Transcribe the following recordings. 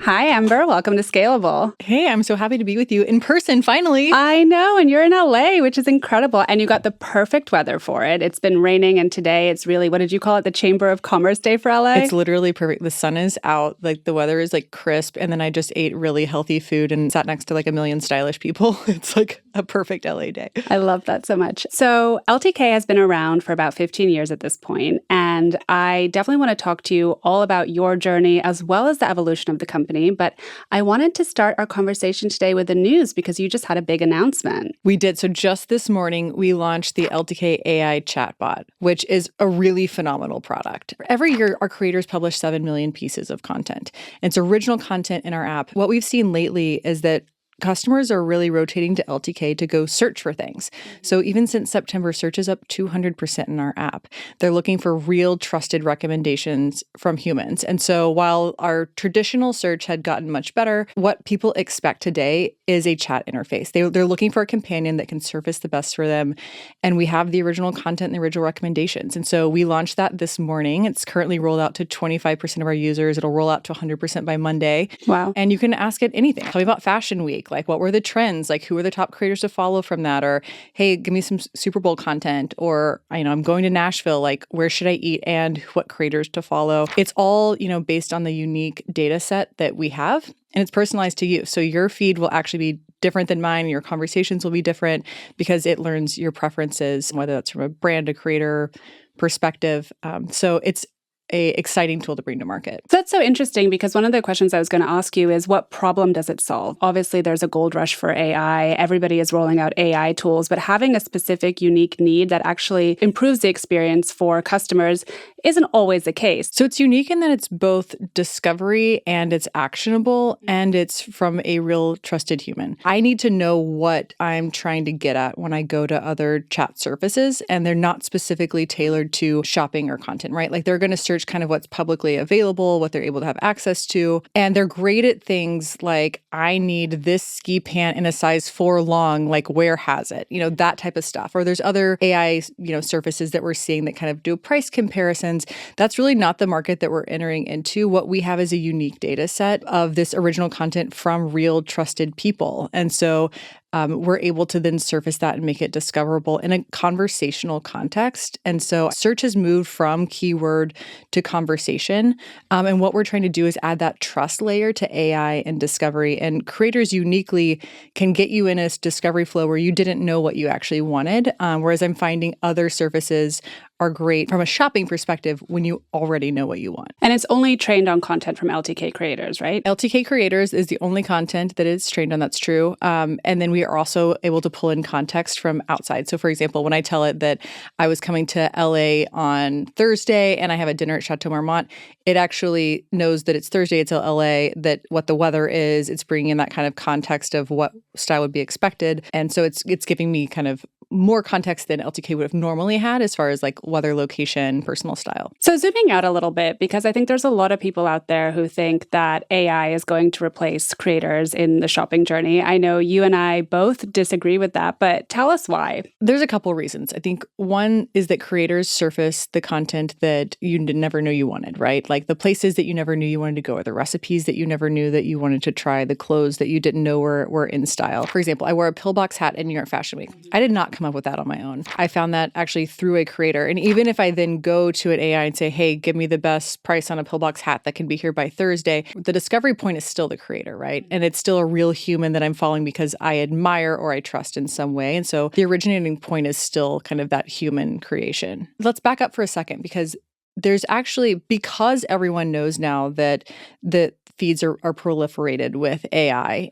Hi, Amber. Welcome to Scalable. Hey, I'm so happy to be with you in person, finally. I know, and you're in LA, which is incredible. And you got the perfect weather for it. It's been raining, and today it's really, what did you call it? The Chamber of Commerce Day for LA? It's literally perfect. The sun is out, like the weather is like crisp, and then I just ate really healthy food and sat next to like a million stylish people. It's like a perfect LA day. I love that so much. So LTK has been around for about 15 years at this point, and I definitely want to talk to you all about your journey as well as the evolution of the company. But I wanted to start our conversation today with the news because you just had a big announcement. We did. So just this morning, we launched the LTK AI Chatbot, which is a really phenomenal product. Every year, our creators publish 7 million pieces of content. It's original content in our app. What we've seen lately is that customers are really rotating to LTK to go search for things. So even since September, search is up 200% in our app. They're looking for real trusted recommendations from humans. And so while our traditional search had gotten much better, what people expect today is a chat interface. They're looking for a companion that can surface the best for them. And we have the original content and the original recommendations. And so we launched that this morning. It's currently rolled out to 25% of our users. It'll roll out to 100% by Monday. Wow. And you can ask it anything. Tell me about Fashion Week. Like, what were the trends? Like, who are the top creators to follow from that? Or, hey, give me some Super Bowl content. Or, I'm going to Nashville. Like, where should I eat and what creators to follow? It's all, based on the unique data set that we have. And it's personalized to you. So your feed will actually be different than mine. Your conversations will be different because it learns your preferences, whether that's from a brand, a creator perspective. So it's an exciting tool to bring to market. That's so interesting because one of the questions I was going to ask you is what problem does it solve? Obviously, there's a gold rush for AI. Everybody is rolling out AI tools, but having a specific, unique need that actually improves the experience for customers isn't always the case. So it's unique in that it's both discovery and it's actionable and it's from a real trusted human. I need to know what I'm trying to get at when I go to other chat surfaces, and they're not specifically tailored to shopping or content, right? Like they're going to search kind of what's publicly available, what they're able to have access to. And they're great at things like, I need this ski pant in a size 4 long, like where has it? That type of stuff. Or there's other AI, surfaces that we're seeing that kind of do price comparisons. That's really not the market that we're entering into. What we have is a unique data set of this original content from real trusted people. And so we're able to then surface that and make it discoverable in a conversational context. And so search has moved from keyword to conversation. And what we're trying to do is add that trust layer to AI and discovery. And creators uniquely can get you in a discovery flow where you didn't know what you actually wanted. Whereas I'm finding other surfaces are great from a shopping perspective when you already know what you want. And it's only trained on content from LTK creators, right? LTK creators is the only content that it's trained on. That's true. And then we are also able to pull in context from outside. So for example, when I tell it that I was coming to LA on Thursday and I have a dinner at Chateau Marmont, it actually knows that it's Thursday, it's LA, that what the weather is. It's bringing in that kind of context of what style would be expected. And so it's giving me kind of more context than LTK would have normally had as far as like weather, location, personal style. So zooming out a little bit, because I think there's a lot of people out there who think that AI is going to replace creators in the shopping journey. I know you and I both disagree with that, but tell us why. There's a couple reasons. I think one is that creators surface the content that you never knew you wanted, right? Like the places that you never knew you wanted to go, or the recipes that you never knew that you wanted to try, the clothes that you didn't know were in style. For example, I wore a pillbox hat in New York Fashion Week. I did not come up with that on my own. I found that actually through a creator. And even if I then go to an AI and say, hey, give me the best price on a pillbox hat that can be here by Thursday, the discovery point is still the creator, right? And it's still a real human that I'm following because I admire or I trust in some way. And so the originating point is still kind of that human creation. Let's back up for a second because there's actually, because everyone knows now that the feeds are proliferated with AI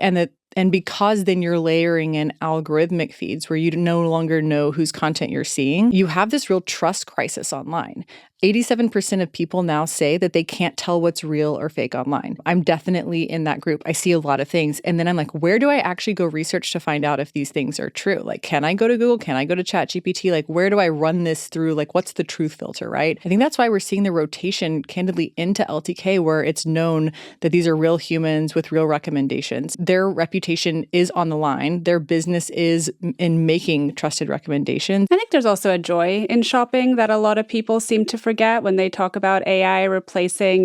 and because then you're layering in algorithmic feeds where you no longer know whose content you're seeing, you have this real trust crisis online. 87% of people now say that they can't tell what's real or fake online. I'm definitely in that group. I see a lot of things. And then I'm like, where do I actually go research to find out if these things are true? Like, can I go to Google? Can I go to ChatGPT? Like, where do I run this through? Like, what's the truth filter, right? I think that's why we're seeing the rotation candidly into LTK, where it's known that these are real humans with real recommendations. Their reputation is on the line. Their business is in making trusted recommendations. I think there's also a joy in shopping that a lot of people seem to forget forget when they talk about AI replacing,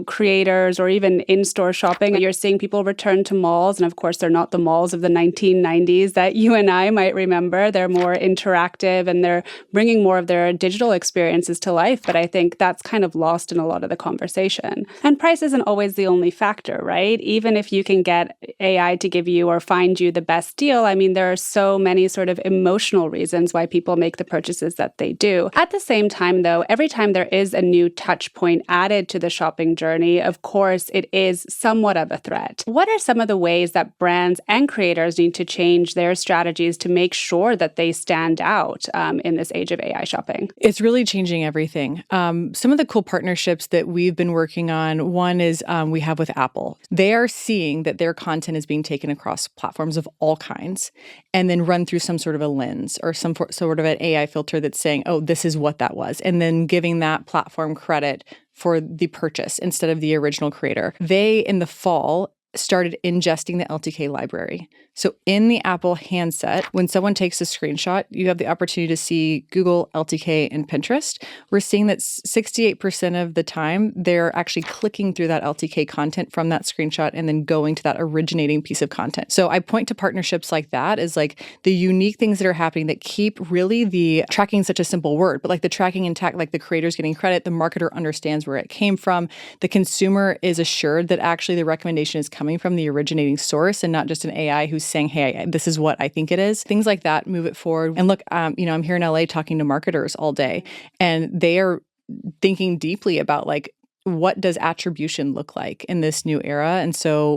creators or even in-store shopping. You're seeing people return to malls. And of course, they're not the malls of the 1990s that you and I might remember. They're more interactive and they're bringing more of their digital experiences to life. But I think that's kind of lost in a lot of the conversation. And price isn't always the only factor, right? Even if you can get AI to give you or find you the best deal, I mean, there are so many sort of emotional reasons why people make the purchases that they do. At the same time, though, every time there is a new touch point added to the shopping journey, of course, it is somewhat of a threat. What are some of the ways that brands and creators need to change their strategies to make sure that they stand out in this age of AI shopping? It's really changing everything. Some of the cool partnerships that we've been working on, one is we have with Apple. They are seeing that their content is being taken across platforms of all kinds and then run through some sort of a lens or some sort of an AI filter that's saying, oh, this is what that was, and then giving that platform credit for the purchase instead of the original creator. They, in the fall, started ingesting the LTK library. So in the Apple handset, when someone takes a screenshot, you have the opportunity to see Google, LTK, and Pinterest. We're seeing that 68% of the time, they're actually clicking through that LTK content from that screenshot and then going to that originating piece of content. So I point to partnerships like that as like the unique things that are happening that keep really the tracking such a simple word, but like the tracking intact, like the creator's getting credit, the marketer understands where it came from, the consumer is assured that actually the recommendation is coming from the originating source and not just an AI who's saying, hey, this is what I think it is. Things like that move it forward. And look, I'm here in LA talking to marketers all day, and they are thinking deeply about like, what does attribution look like in this new era? And so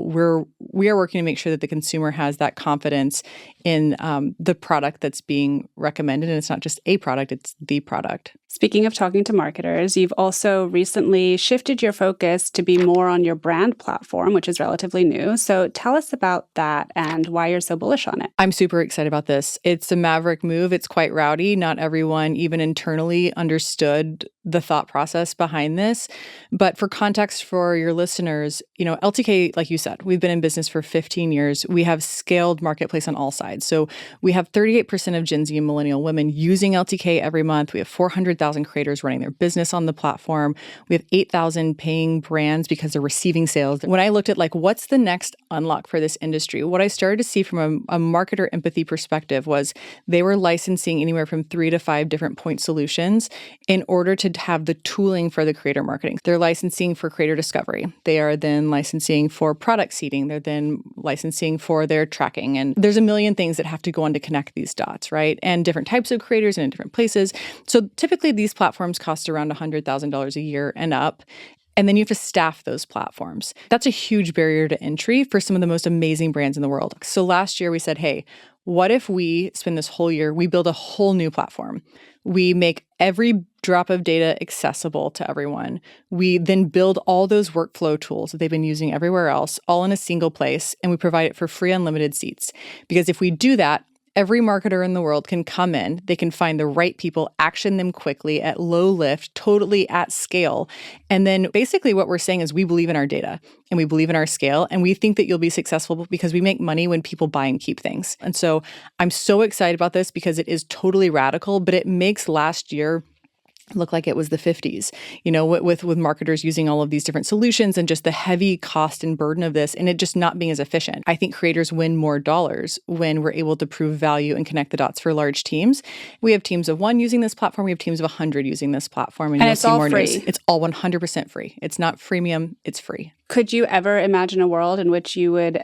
we are working to make sure that the consumer has that confidence in the product that's being recommended. And it's not just a product, it's the product. Speaking of talking to marketers, you've also recently shifted your focus to be more on your brand platform, which is relatively new. So tell us about that and why you're so bullish on it. I'm super excited about this. It's a maverick move. It's quite rowdy. Not everyone, even internally, understood the thought process behind this. But for context for your listeners, LTK, like you said, we've been in business for 15 years. We have scaled marketplace on all sides. So we have 38% of Gen Z and millennial women using LTK every month. We have 400,000 creators running their business on the platform. We have 8,000 paying brands because they're receiving sales. When I looked at like, what's the next unlock for this industry, what I started to see from a marketer empathy perspective was they were licensing anywhere from 3 to 5 different point solutions in order to have the tooling for the creator marketing. They're licensing for creator discovery. They are then licensing for product seeding. They're then licensing for their tracking. And there's a million things that have to go on to connect these dots, right? And different types of creators and in different places. So typically these platforms cost around $100,000 a year and up. And then you have to staff those platforms. That's a huge barrier to entry for some of the most amazing brands in the world. So last year we said, hey, what if we spend this whole year, we build a whole new platform. We make every drop of data accessible to everyone. We then build all those workflow tools that they've been using everywhere else, all in a single place, and we provide it for free unlimited seats. Because if we do that, every marketer in the world can come in, they can find the right people, action them quickly at low lift, totally at scale. And then basically what we're saying is we believe in our data and we believe in our scale, and we think that you'll be successful because we make money when people buy and keep things. And so I'm so excited about this because it is totally radical, but it makes last year look like it was the 50s, with marketers using all of these different solutions and just the heavy cost and burden of this and it just not being as efficient. I think creators win more dollars when we're able to prove value and connect the dots for large teams. We have teams of 1 using this platform. We have teams of 100 using this platform. And you'll it's see all more free. news. It's all 100% free. It's not freemium. It's free. Could you ever imagine a world in which you would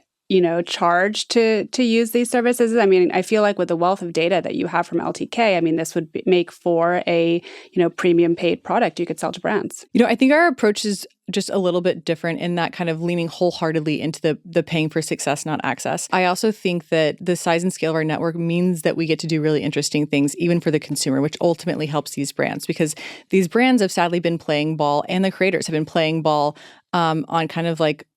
charge to use these services? I mean, I feel like with the wealth of data that you have from LTK, I mean, this would make for a, premium paid product you could sell to brands. I think our approach is just a little bit different in that kind of leaning wholeheartedly into the paying for success, not access. I also think that the size and scale of our network means that we get to do really interesting things, even for the consumer, which ultimately helps these brands because these brands have sadly been playing ball and the creators have been playing ball on kind of like,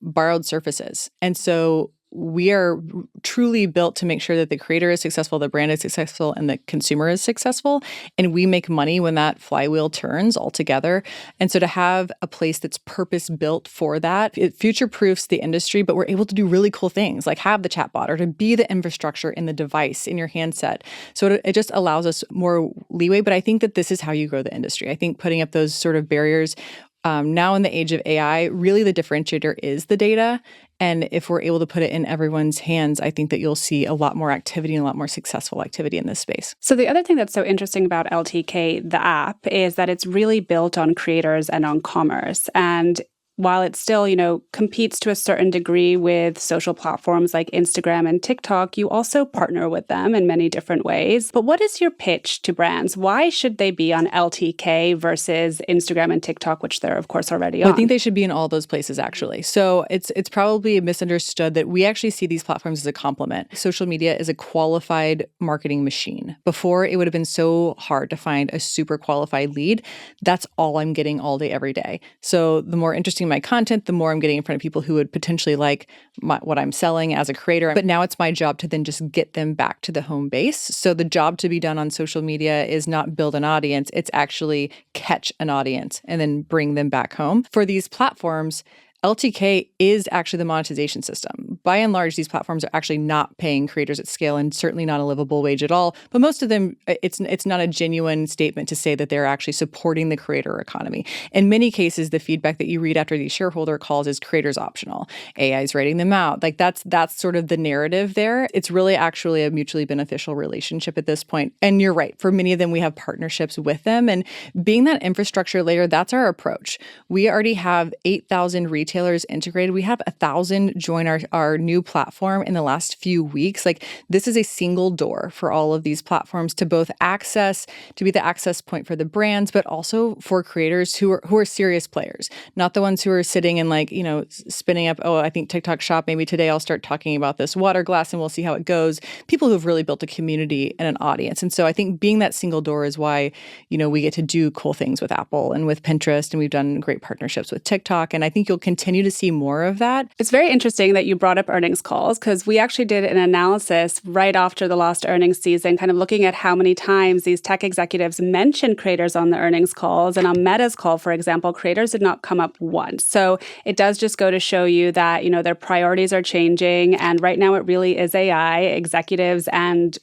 borrowed surfaces. And so we are truly built to make sure that the creator is successful, the brand is successful, and the consumer is successful. And we make money when that flywheel turns all together. And so to have a place that's purpose-built for that, it future-proofs the industry, but we're able to do really cool things like have the chatbot or to be the infrastructure in the device, in your handset. So it just allows us more leeway. But I think that this is how you grow the industry. I think putting up those sort of barriers now in the age of AI, really the differentiator is the data. And if we're able to put it in everyone's hands, I think that you'll see a lot more activity and a lot more successful activity in this space. So the other thing that's so interesting about LTK, the app, is that it's really built on creators and on commerce. And while it still, competes to a certain degree with social platforms like Instagram and TikTok, you also partner with them in many different ways. But what is your pitch to brands? Why should they be on LTK versus Instagram and TikTok, which they're, of course, already on? I think they should be in all those places, actually. So it's probably misunderstood that we actually see these platforms as a complement. Social media is a qualified marketing machine. Before, it would have been so hard to find a super qualified lead. That's all I'm getting all day, every day. So the more interesting my content, the more I'm getting in front of people who would potentially like what I'm selling as a creator. But now it's my job to then just get them back to the home base. So the job to be done on social media is not build an audience, it's actually catch an audience and then bring them back home. For these platforms, LTK is actually the monetization system. By and large, these platforms are actually not paying creators at scale and certainly not a livable wage at all. But most of them, it's not a genuine statement to say that they're actually supporting the creator economy. In many cases, the feedback that you read after these shareholder calls is creators optional. AI is writing them out. Like that's sort of the narrative there. It's really actually a mutually beneficial relationship at this point. And you're right. For many of them, we have partnerships with them. And being that infrastructure layer, that's our approach. We already have 8,000 retailers integrated. We have 1,000 join our new platform in the last few weeks. Like this is a single door for all of these platforms to both access, to be the access point for the brands, but also for creators who are serious players, not the ones who are sitting and spinning up, I think TikTok Shop, maybe today I'll start talking about this water glass and we'll see how it goes. People who've really built a community and an audience. And so I think being that single door is why, we get to do cool things with Apple and with Pinterest, and we've done great partnerships with TikTok. And I think you'll continue to see more of that. It's very interesting that you brought up earnings calls because we actually did an analysis right after the last earnings season, kind of looking at how many times these tech executives mentioned creators on the earnings calls. And on Meta's call, for example, creators did not come up once. So it does just go to show you that, their priorities are changing. And right now it really is AI. Executives and,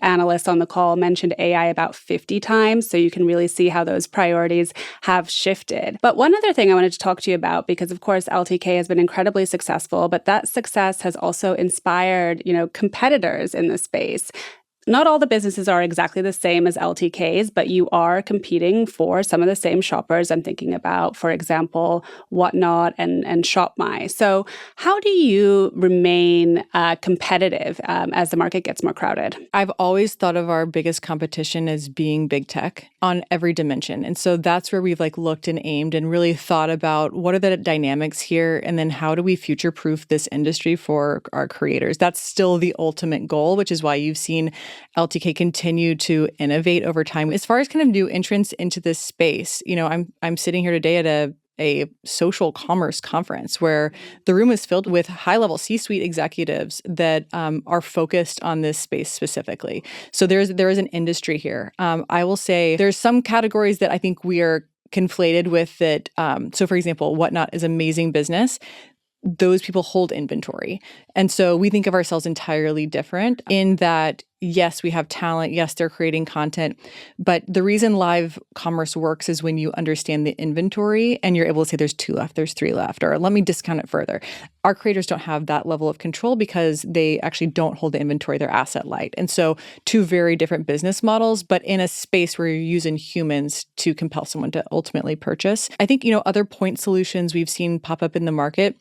analysts on the call mentioned AI about 50 times. So you can really see how those priorities have shifted. But one other thing I wanted to talk to you about, because of course, LTK has been incredibly successful, but that success has also inspired, competitors in the space. Not all the businesses are exactly the same as LTKs, but you are competing for some of the same shoppers. I'm thinking about, for example, Whatnot and ShopMy. So how do you remain competitive as the market gets more crowded? I've always thought of our biggest competition as being big tech on every dimension. And so that's where we've looked and aimed and really thought about what are the dynamics here, and then how do we future-proof this industry for our creators? That's still the ultimate goal, which is why you've seen LTK continue to innovate over time. As far as kind of new entrants into this space, I'm sitting here today at a social commerce conference where the room is filled with high-level C-suite executives that are focused on this space specifically. So there is an industry here. I will say there's some categories that I think we are conflated with that. So for example, Whatnot is amazing business. Those people hold inventory. And so we think of ourselves entirely different in that, yes, we have talent. Yes, they're creating content. But the reason live commerce works is when you understand the inventory and you're able to say there's 2 left, there's 3 left, or let me discount it further. Our creators don't have that level of control because they actually don't hold the inventory. They're asset light. And so 2 very different business models, but in a space where you're using humans to compel someone to ultimately purchase. I think, other point solutions we've seen pop up in the market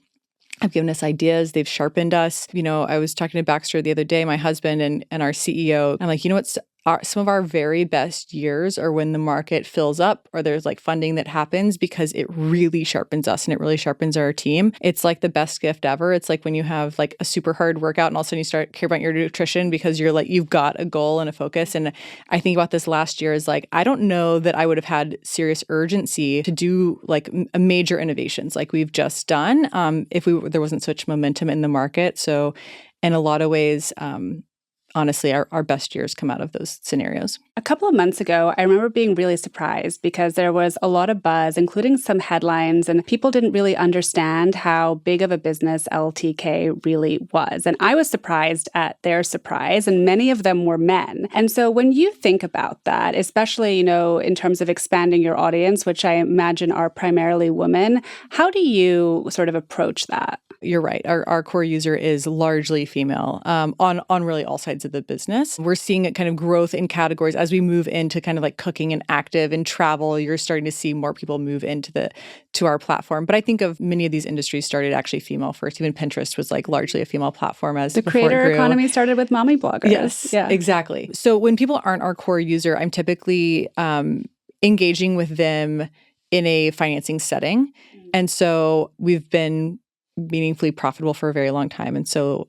have given us ideas. They've sharpened us. I was talking to Baxter the other day, my husband and our CEO. I'm like, what's some of our very best years are when the market fills up or there's like funding that happens, because it really sharpens us and it really sharpens our team. It's like the best gift ever. It's like when you have like a super hard workout and all of a sudden you start care about your nutrition because you're like, you've got a goal and a focus. And I think about this last year as like, I don't know that I would have had serious urgency to do like major innovations like we've just done if there wasn't such momentum in the market. So in a lot of ways, honestly, our best years come out of those scenarios. A couple of months ago, I remember being really surprised because there was a lot of buzz, including some headlines, and people didn't really understand how big of a business LTK really was. And I was surprised at their surprise, and many of them were men. And so when you think about that, especially, in terms of expanding your audience, which I imagine are primarily women, how do you sort of approach that? You're right. Our core user is largely female on really all sides of the business. We're seeing a kind of growth in categories as we move into kind of like cooking and active and travel. You're starting to see more people move into our platform. But I think of many of these industries started actually female first. Even Pinterest was like largely a female platform as the creator economy started with mommy bloggers. Yes, yeah, exactly. So when people aren't our core user, I'm typically engaging with them in a financing setting. And so we've been meaningfully profitable for a very long time. And so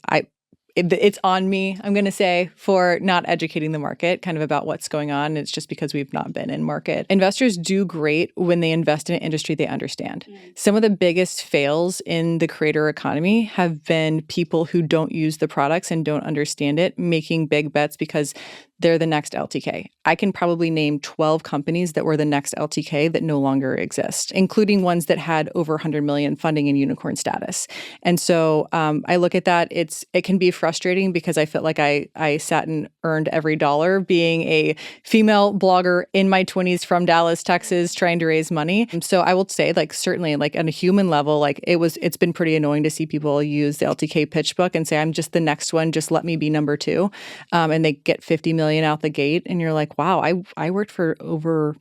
it's on me, I'm going to say, for not educating the market kind of about what's going on. It's just because we've not been in market. Investors do great when they invest in an industry they understand. Some of the biggest fails in the creator economy have been people who don't use the products and don't understand it, making big bets because they're the next LTK. I can probably name 12 companies that were the next LTK that no longer exist, including ones that had over 100 million funding and unicorn status. And so I look at that. It can be frustrating because I felt like I sat and earned every dollar being a female blogger in my 20s from Dallas, Texas, trying to raise money. So I will say, like, certainly, like on a human level, like it's been pretty annoying to see people use the LTK pitch book and say, I'm just the next one, just let me be number two. And they get 50 million out the gate. And you're like, wow, I worked for over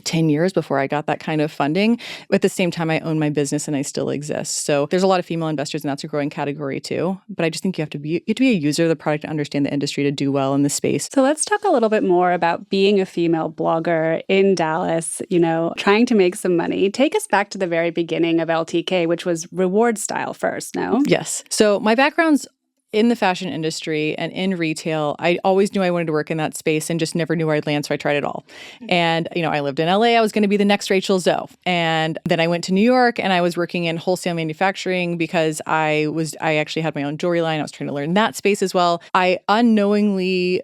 10 years before I got that kind of funding. But at the same time, I own my business and I still exist. So there's a lot of female investors, and that's a growing category too. But I just think you have to be a user of the product to understand the industry to do well in the space. So let's talk a little bit more about being a female blogger in Dallas, trying to make some money. Take us back to the very beginning of LTK, which was reward style first, no? Yes. So my background's in the fashion industry and in retail. I always knew I wanted to work in that space and just never knew where I'd land, so I tried it all. And, I lived in LA. I was going to be the next Rachel Zoe. And then I went to New York and I was working in wholesale manufacturing because I actually had my own jewelry line. I was trying to learn that space as well. I unknowingly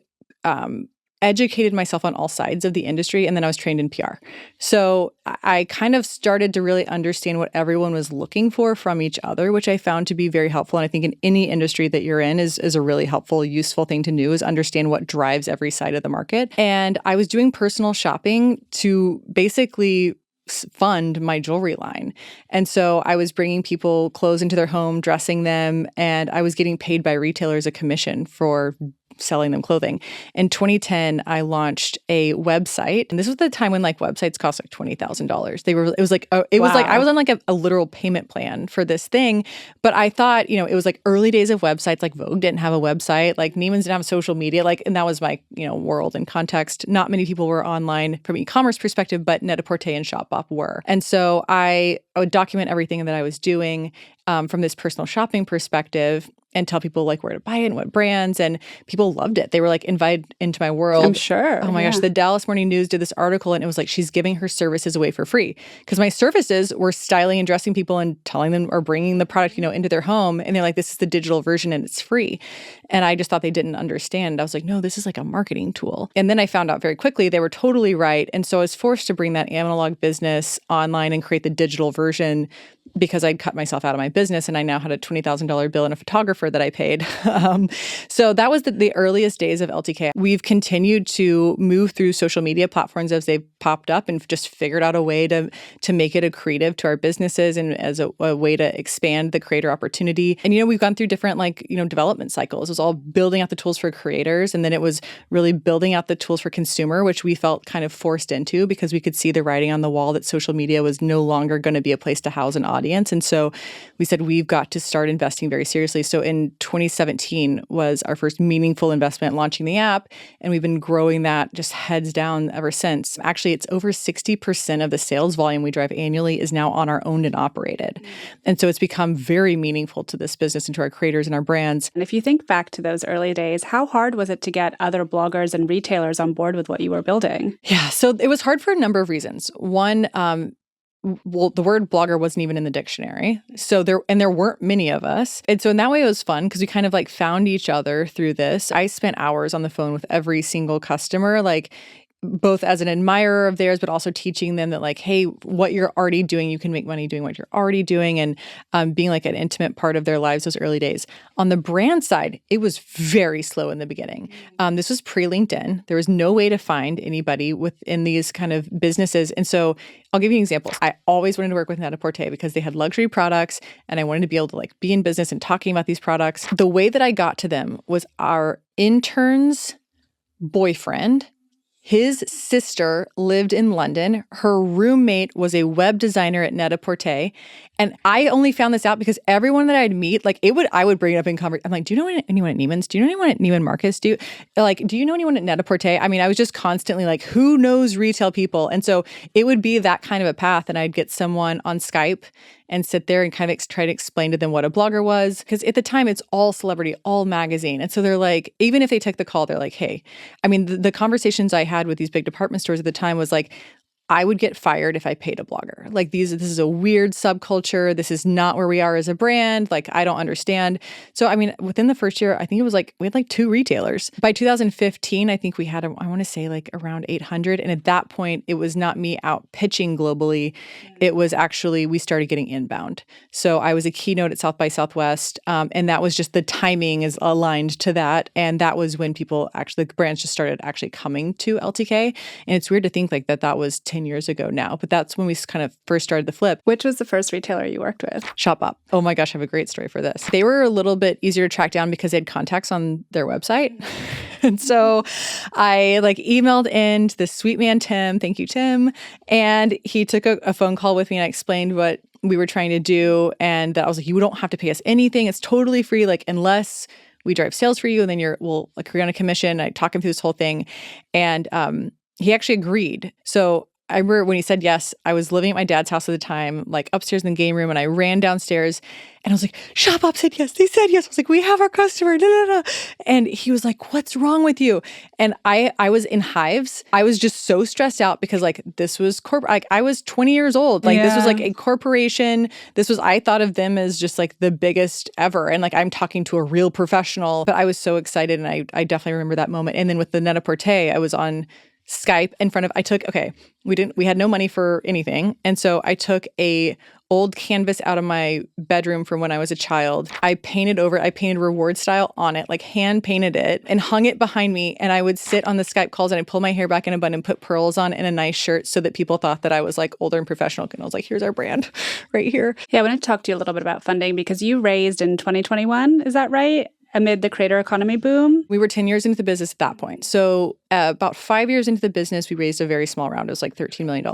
educated myself on all sides of the industry, and then I was trained in PR. So I kind of started to really understand what everyone was looking for from each other, which I found to be very helpful. And I think in any industry that you're in is a really helpful, useful thing to do, is understand what drives every side of the market. And I was doing personal shopping to basically fund my jewelry line. And so I was bringing people clothes into their home, dressing them, and I was getting paid by retailers a commission for selling them clothing. In 2010, I launched a website, and this was the time when like websites cost like $20,000. It was like I was on like a literal payment plan for this thing, but I thought, it was like early days of websites. Like Vogue didn't have a website, like Neiman's didn't have social media, and that was my world and context. Not many people were online from e-commerce perspective, but Net-a-Porter and Shopbop were, and so I would document everything that I was doing from this personal shopping perspective, and tell people like where to buy it and what brands, and people loved it. They were like invited into my world. I'm sure. Oh my gosh, the Dallas Morning News did this article, and it was like she's giving her services away for free, because my services were styling and dressing people and telling them or bringing the product into their home, and they're like, this is the digital version and it's free. And I just thought they didn't understand. I was like, no, this is like a marketing tool. And then I found out very quickly they were totally right, and so I was forced to bring that analog business online and create the digital version, because I'd cut myself out of my business and I now had a $20,000 bill and a photographer that I paid. So that was the earliest days of LTK. We've continued to move through social media platforms as they've popped up and just figured out a way to make it accretive to our businesses and as a way to expand the creator opportunity. And, we've gone through different development cycles. It was all building out the tools for creators. And then it was really building out the tools for consumer, which we felt kind of forced into because we could see the writing on the wall that social media was no longer going to be a place to house an audience. And so we said, we've got to start investing very seriously. So in 2017 was our first meaningful investment launching the app. And we've been growing that just heads down ever since. Actually, it's over 60% of the sales volume we drive annually is now on our owned and operated. And so it's become very meaningful to this business and to our creators and our brands. And if you think back to those early days, how hard was it to get other bloggers and retailers on board with what you were building? Yeah, so it was hard for a number of reasons. One, well, the word blogger wasn't even in the dictionary. So there weren't many of us. And so in that way, it was fun because we kind of found each other through this. I spent hours on the phone with every single customer, both as an admirer of theirs, but also teaching them that hey, what you're already doing, you can make money doing what you're already doing, and being an intimate part of their lives those early days. On the brand side, it was very slow in the beginning. This was pre-LinkedIn. There was no way to find anybody within these kind of businesses. And so I'll give you an example. I always wanted to work with Net-a-Porter because they had luxury products and I wanted to be able to be in business and talking about these products. The way that I got to them was our intern's boyfriend. His sister lived in London. Her roommate was a web designer at Net-a-Porter. And I only found this out because everyone that I'd meet, I would bring it up in conversation. I'm like, do you know anyone at Neiman's? Do you know anyone at Neiman Marcus? Do you know anyone at Net-a-Porter? I mean, I was just constantly who knows retail people? And so it would be that kind of a path. And I'd get someone on Skype and sit there and kind of try to explain to them what a blogger was. Because at the time, it's all celebrity, all magazine. And so they're even if they took the call, they're hey, I mean, the conversations I had with these big department stores at the time was I would get fired if I paid a blogger. This is a weird subculture. This is not where we are as a brand. I don't understand. So, I mean, within the first year, I think it was we had 2 retailers. By 2015, I think we had, I want to say around 800. And at that point, it was not me out pitching globally. It was actually, we started getting inbound. So I was a keynote at South by Southwest. And that was just the timing is aligned to that. And that was when people the brands just started actually coming to LTK. And it's weird to think that was 10 years ago now, but that's when we kind of first started the flip. Which was the first retailer you worked with? ShopUp. Oh my gosh, I have a great story for this. They were a little bit easier to track down because they had contacts on their website. And so I emailed in to the sweet man, Tim. Thank you, Tim. And he took a phone call with me and I explained what we were trying to do. And that I was you don't have to pay us anything. It's totally free, unless we drive sales for you and then we'll agree on a commission. I talk him through this whole thing. And he actually agreed. So I remember when he said yes, I was living at my dad's house at the time, upstairs in the game room, and I ran downstairs and I was ShopUp said yes. They said yes. I was we have our customer. Da, da, da. And he was what's wrong with you? And I was in hives. I was just so stressed out because this was corporate. I was 20 years old. This was a corporation. I thought of them as just the biggest ever. And I'm talking to a real professional, but I was so excited. And I definitely remember that moment. And then with the Net-a-Porter, I was on Skype in front of, we had no money for anything. And so I took a old canvas out of my bedroom from when I was a child. I painted reward style on it, hand painted it and hung it behind me. And I would sit on the Skype calls and I'd pull my hair back in a bun and put pearls on and a nice shirt so that people thought that I was older and professional. And I was here's our brand right here. Yeah, I want to talk to you a little bit about funding because you raised in 2021, is that right? Amid the creator economy boom? We were 10 years into the business at that point. So about 5 years into the business, we raised a very small round. It was $13 million.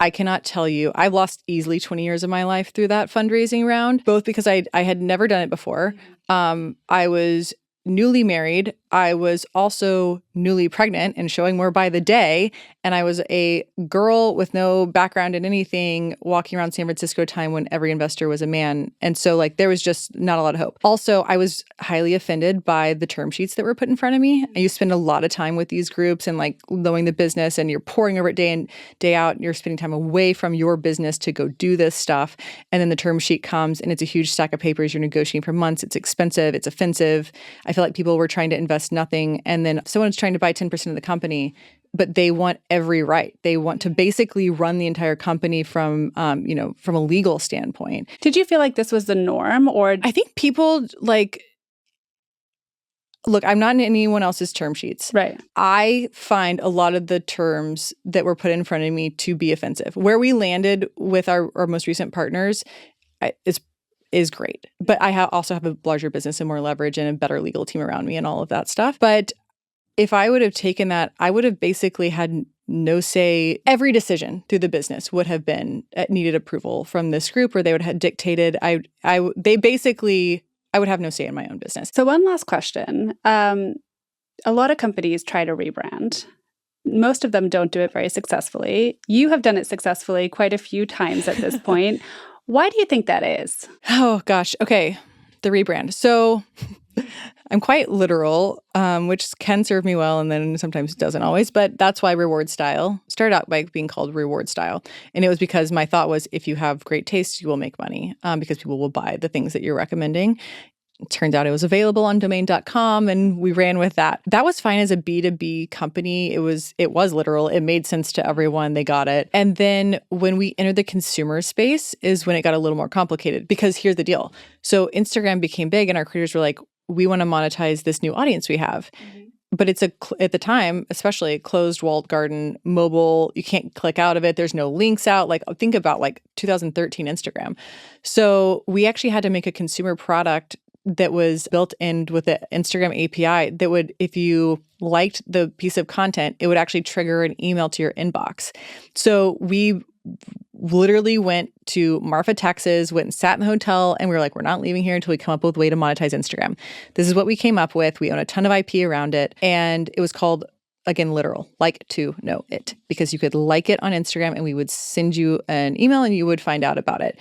I cannot tell you, I've lost easily 20 years of my life through that fundraising round, both because I had never done it before. I was newly married. I was also newly pregnant and showing more by the day. And I was a girl with no background in anything walking around San Francisco time when every investor was a man. And so there was just not a lot of hope. Also, I was highly offended by the term sheets that were put in front of me. You spend a lot of time with these groups and knowing the business and you're pouring over it day in, day out. And you're spending time away from your business to go do this stuff. And then the term sheet comes and it's a huge stack of papers. You're negotiating for months. It's expensive. It's offensive. I feel like people were trying to invest nothing. And then someone's trying to buy 10% of the company, but they want every right. They want to basically run the entire company from a legal standpoint. Did you feel like this was the norm or? I think people look, I'm not in anyone else's term sheets. Right. I find a lot of the terms that were put in front of me to be offensive. Where we landed with our most recent partners is great. But I also have a larger business and more leverage and a better legal team around me and all of that stuff. But if I would have taken that, I would have basically had no say. Every decision through the business would have been needed approval from this group, or they would have dictated. I would have no say in my own business. So one last question. A lot of companies try to rebrand. Most of them don't do it very successfully. You have done it successfully quite a few times at this point. Why do you think that is? Oh, gosh. Okay. The rebrand. So I'm quite literal, which can serve me well and then sometimes doesn't always. But that's why reward style started out by being called reward style. And it was because my thought was, if you have great taste, you will make money because people will buy the things that you're recommending. It turns out it was available on domain.com and we ran with that. That was fine as a B2B company. It was literal. It made sense to everyone. They got it. And then when we entered the consumer space is when it got a little more complicated, because here's the deal. So Instagram became big and our creators were like, we want to monetize this new audience we have. Mm-hmm. But it's at the time, especially closed walled garden, mobile, you can't click out of it. There's no links out. Like think about like 2013 Instagram. So we actually had to make a consumer product that was built in with the Instagram API that would, if you liked the piece of content, it would actually trigger an email to your inbox. So we literally went to Marfa, Texas, went and sat in the hotel, and we were like, we're not leaving here until we come up with a way to monetize Instagram. This is what we came up with. We own a ton of IP around it. And it was called, again, literal, like to know it, because you could like it on Instagram and we would send you an email and you would find out about it.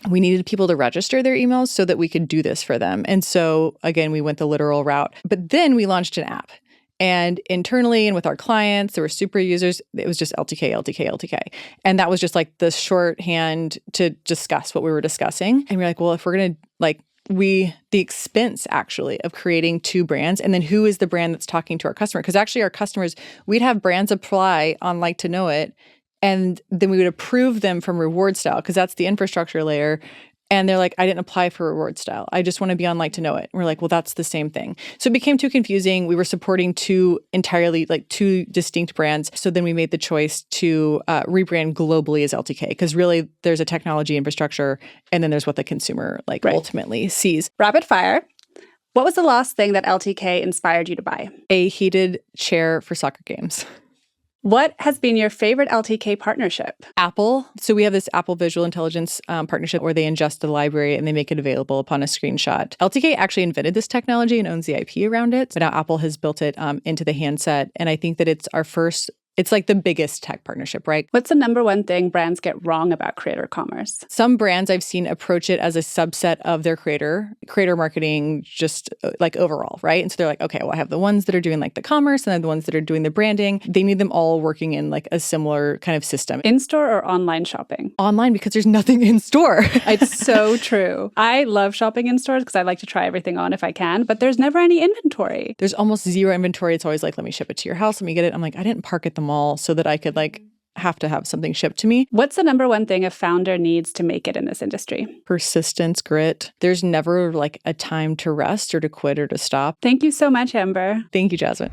We needed people to register their emails so that we could do this for them. And so, again, we went the literal route. But then we launched an app. And internally and with our clients, there were super users. It was just LTK, LTK, LTK. And that was just like the shorthand to discuss what we were discussing. And we're like, well, if we're going to the expense actually of creating two brands, and then who is the brand that's talking to our customer? Because actually our customers, we'd have brands apply on Like to Know It, and then we would approve them from reward style because that's the infrastructure layer. And they're like, I didn't apply for reward style. I just want to be on Like to Know It. And we're like, well, that's the same thing. So it became too confusing. We were supporting two distinct brands. So then we made the choice to rebrand globally as LTK, because really there's a technology infrastructure and then there's what the consumer ultimately sees. Rapid fire. What was the last thing that LTK inspired you to buy? A heated chair for soccer games. What has been your favorite LTK partnership? Apple. So we have this Apple Visual Intelligence partnership where they ingest the library and they make it available upon a screenshot. LTK actually invented this technology and owns the IP around it. But now Apple has built it into the handset. And I think that it's like the biggest tech partnership, right? What's the number one thing brands get wrong about creator commerce? Some brands I've seen approach it as a subset of their creator marketing, just like overall, right? And so they're like, okay, well, I have the ones that are doing like the commerce and then the ones that are doing the branding. They need them all working in like a similar kind of system. In-store or online shopping? Online, because there's nothing in store. It's so true. I love shopping in stores because I like to try everything on if I can, but there's never any inventory. There's almost zero inventory. It's always like, let me ship it to your house. Let me get it. I'm like, I didn't park at the mall so that I could have to have something shipped to me. What's the number one thing a founder needs to make it in this industry? Persistence, grit. There's never a time to rest or to quit or to stop. Thank you so much, Amber. Thank you, Jasmine.